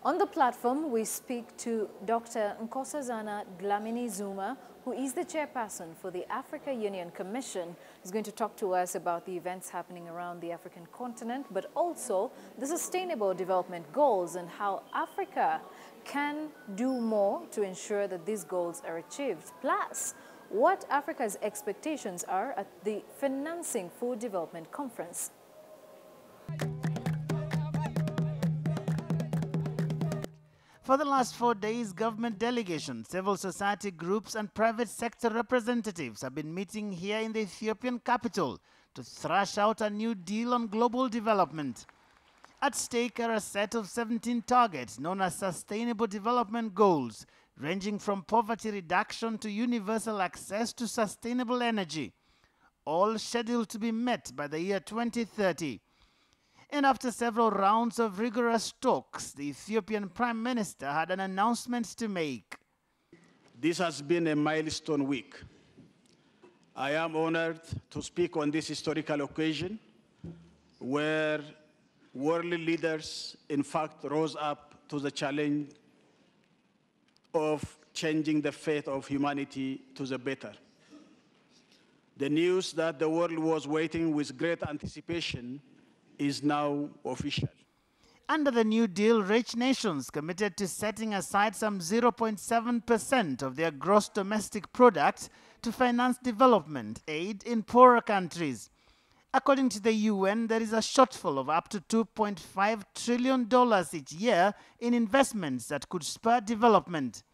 On the platform, we speak to Dr. Nkosazana Dlamini Zuma, who is the chairperson for the Africa Union Commission. He's going to talk to us about the events happening around the African continent, but also the Sustainable Development Goals and how Africa can do more to ensure that these goals are achieved. Plus, what Africa's expectations are at the Financing for Development Conference. For the last 4 days, government delegations, civil society groups and private sector representatives have been meeting here in the Ethiopian capital to thrash out a new deal on global development. At stake are a set of 17 targets known as Sustainable Development Goals, ranging from poverty reduction to universal access to sustainable energy, all scheduled to be met by the year 2030. And after several rounds of rigorous talks, the Ethiopian Prime Minister had an announcement to make. This has been a milestone week. I am honored to speak on this historical occasion where worldly leaders, in fact, rose up to the challenge of changing the fate of humanity to the better. The news that the world was waiting with great anticipation is now official. Under the New Deal, rich nations committed to setting aside some 0.7% of their gross domestic product to finance development aid in poorer countries. According to the UN, there is a shortfall of up to $2.5 trillion each year in investments that could spur development.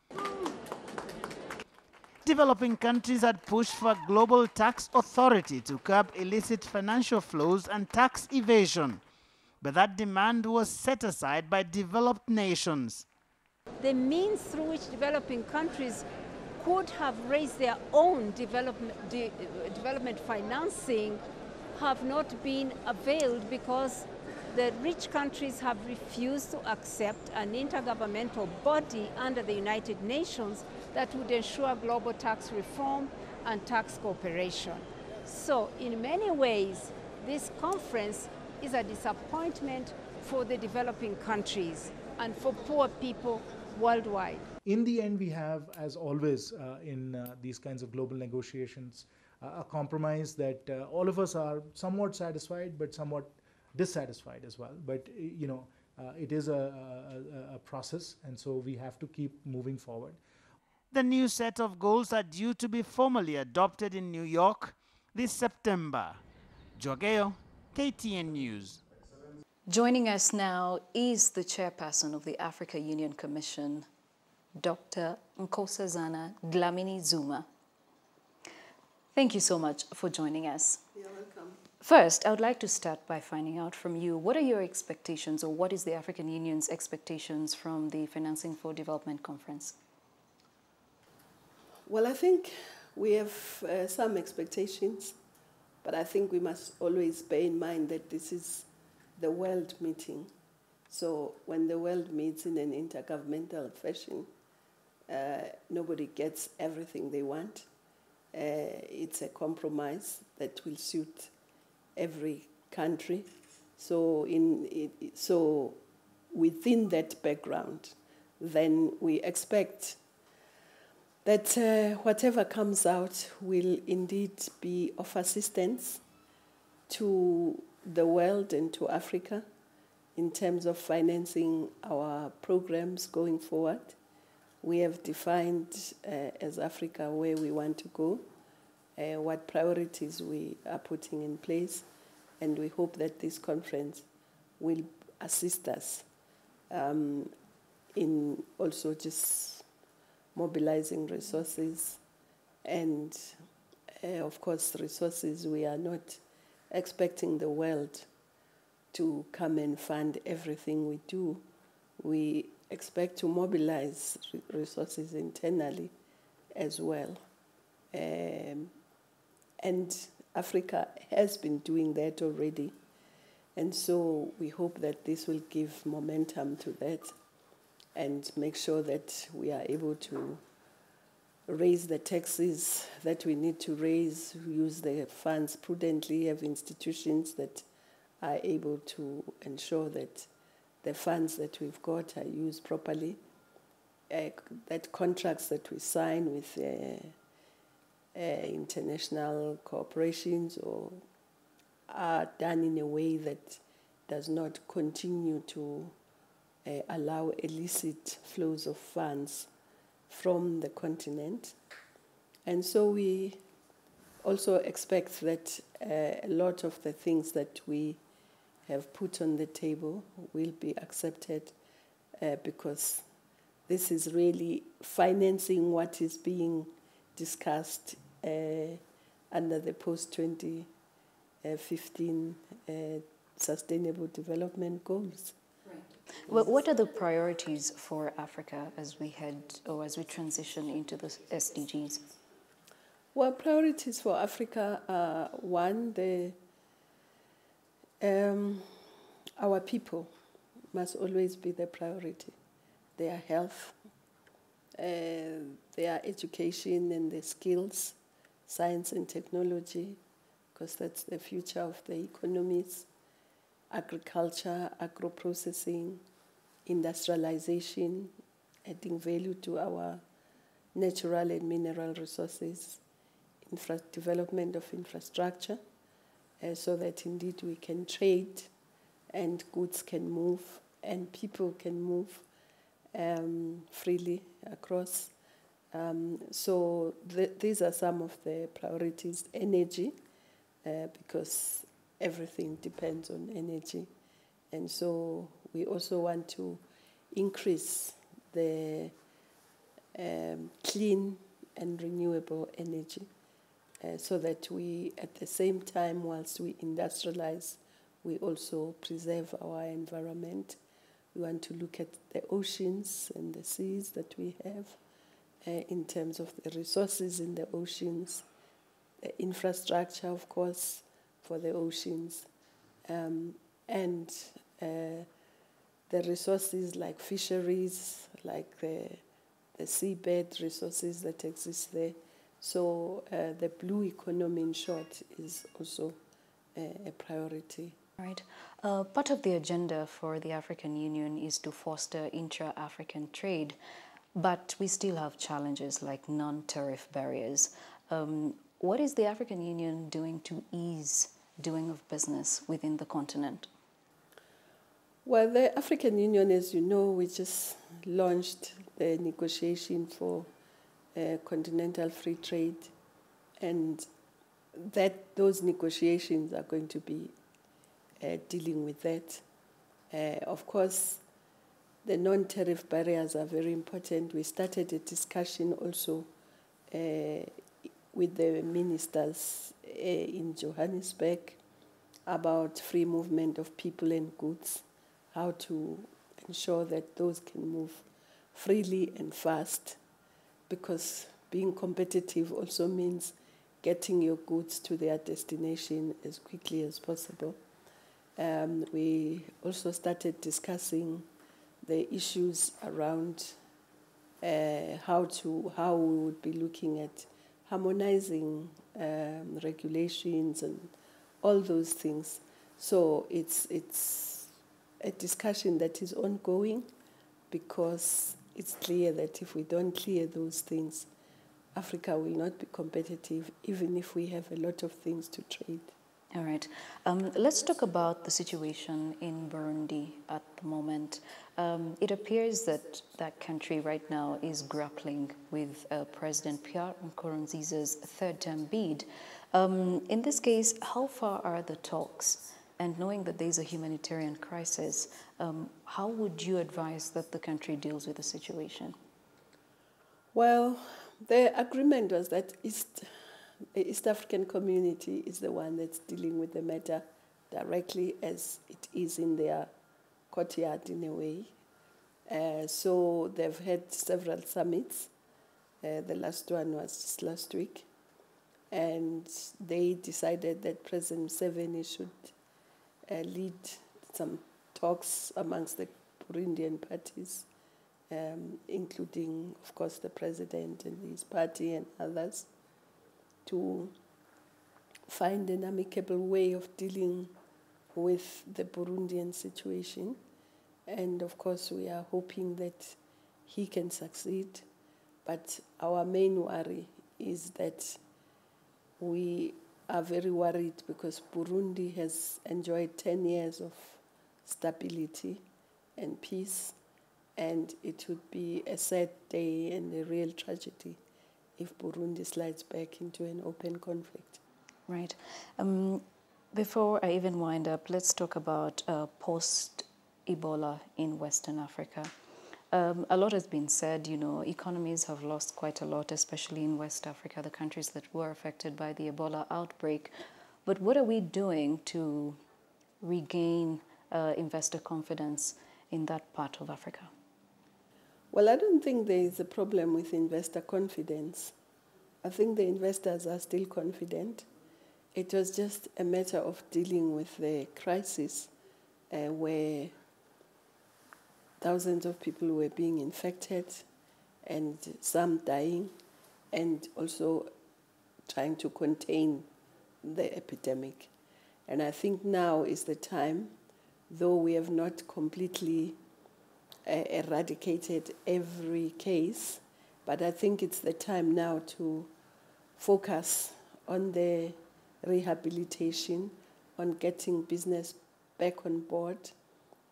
Developing countries had pushed for a global tax authority to curb illicit financial flows and tax evasion. But that demand was set aside by developed nations. The means through which developing countries could have raised their own development financing have not been availed because the rich countries have refused to accept an intergovernmental body under the United Nations that would ensure global tax reform and tax cooperation. So in many ways, this conference is a disappointment for the developing countries and for poor people worldwide. In the end, we have, as always in these kinds of global negotiations, a compromise that all of us are somewhat satisfied but somewhat dissatisfied as well. But it is a process, and so we have to keep moving forward. The new set of goals are due to be formally adopted in New York this September. Jogeo, KTN News. Joining us now is the chairperson of the Africa Union Commission, Dr. Nkosazana Dlamini Zuma. Thank you so much for joining us. You're welcome. First, I would like to start by finding out from you, what are your expectations, or what is the African Union's expectations from the Financing for Development Conference? Well, I think we have some expectations, but I think we must always bear in mind that this is the world meeting. So when the world meets in an intergovernmental fashion, nobody gets everything they want. It's a compromise that will suit every country. So within that background, then we expect that whatever comes out will indeed be of assistance to the world and to Africa in terms of financing our programs going forward. We have defined as Africa where we want to go, what priorities we are putting in place, and we hope that this conference will assist us in also just mobilizing resources, and of course resources. We are not expecting the world to come and fund everything we do. We expect to mobilize resources internally as well. And Africa has been doing that already. And so we hope that this will give momentum to that and make sure that we are able to raise the taxes that we need to raise, use the funds prudently, have institutions that are able to ensure that the funds that we've got are used properly, that contracts that we sign with international corporations or are done in a way that does not continue to allow illicit flows of funds from the continent. And so we also expect that a lot of the things that we have put on the table will be accepted because this is really financing what is being discussed under the post-2015 Sustainable Development Goals. Well, what are the priorities for Africa as we transition into the SDGs? Well, priorities for Africa are, one, our people must always be the priority. Their health, their education and their skills, science and technology, because that's the future of the economies, agriculture, agro-processing, industrialization, adding value to our natural and mineral resources, development of infrastructure, so that indeed we can trade and goods can move and people can move freely across. So these are some of the priorities. Energy, because everything depends on energy. And so we also want to increase the clean and renewable energy so that we, at the same time, whilst we industrialize, we also preserve our environment. We want to look at the oceans and the seas that we have in terms of the resources in the oceans, the infrastructure, of course, for the oceans, and the resources like fisheries, like the seabed resources that exist there. So the blue economy, in short, is also a priority. Right. Part of the agenda for the African Union is to foster intra-African trade, but we still have challenges like non-tariff barriers. What is the African Union doing to ease doing of business within the continent? Well, the African Union, as you know, we just launched the negotiation for continental free trade, and those negotiations are going to be dealing with that. Of course, the non-tariff barriers are very important. We started a discussion also with the ministers in Johannesburg about free movement of people and goods, how to ensure that those can move freely and fast, because being competitive also means getting your goods to their destination as quickly as possible. We also started discussing the issues around how we would be looking at harmonizing regulations and all those things. So it's a discussion that is ongoing, because it's clear that if we don't clear those things, Africa will not be competitive, even if we have a lot of things to trade. All right. Let's talk about the situation in Burundi at the moment. It appears that that country right now is grappling with President Pierre Nkurunziza's third-term bid. In this case, how far are the talks? And knowing that there is a humanitarian crisis, how would you advise that the country deals with the situation? Well, the agreement was that the East African community is the one that's dealing with the matter directly, as it is in their courtyard in a way. So they've had several summits. The last one was just last week. And they decided that President Museveni should lead some talks amongst the Burundian parties, including, of course, the president and his party and others, to find an amicable way of dealing with the Burundian situation. And of course, we are hoping that he can succeed. But our main worry is that we are very worried because Burundi has enjoyed 10 years of stability and peace, and it would be a sad day and a real tragedy if Burundi slides back into an open conflict. Right. Before I even wind up, let's talk about post-Ebola in Western Africa. A lot has been said, you know, economies have lost quite a lot, especially in West Africa, the countries that were affected by the Ebola outbreak. But what are we doing to regain investor confidence in that part of Africa? Well, I don't think there is a problem with investor confidence. I think the investors are still confident. It was just a matter of dealing with the crisis where thousands of people were being infected and some dying, and also trying to contain the epidemic. And I think now is the time, though we have not completely eradicated every case, but I think it's the time now to focus on the rehabilitation, on getting business back on board.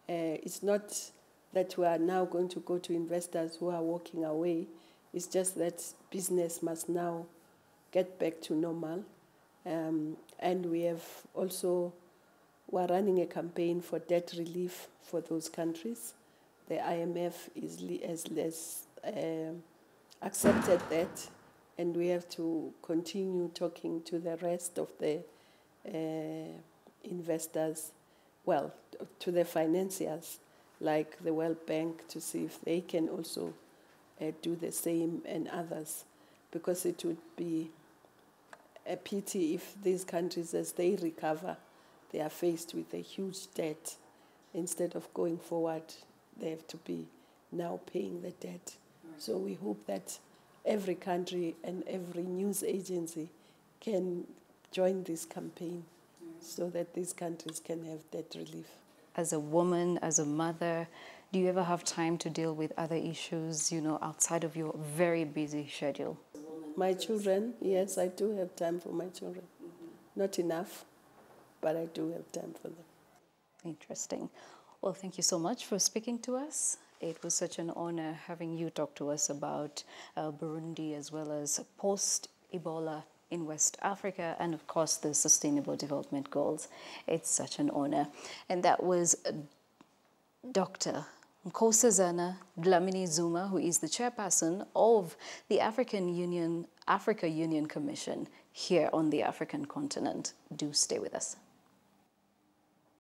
It's not that we are now going to go to investors who are walking away. It's just that business must now get back to normal. And we have also, we're running a campaign for debt relief for those countries. The IMF has accepted that, and we have to continue talking to the rest of the investors, well, to the financiers, like the World Bank, to see if they can also do the same, and others, because it would be a pity if these countries, as they recover, they are faced with a huge debt. Instead of going forward, they have to be now paying the debt. So we hope that every country and every news agency can join this campaign so that these countries can have debt relief. As a woman, as a mother, do you ever have time to deal with other issues, you know, outside of your very busy schedule? My children, yes, I do have time for my children. Not enough, but I do have time for them. Interesting. Well, thank you so much for speaking to us. It was such an honor having you talk to us about Burundi, as well as post-Ebola in West Africa, and of course the Sustainable Development Goals. It's such an honor. And that was Dr. Nkosazana Dlamini Zuma, who is the chairperson of the Africa Union Commission here on the African continent. Do stay with us.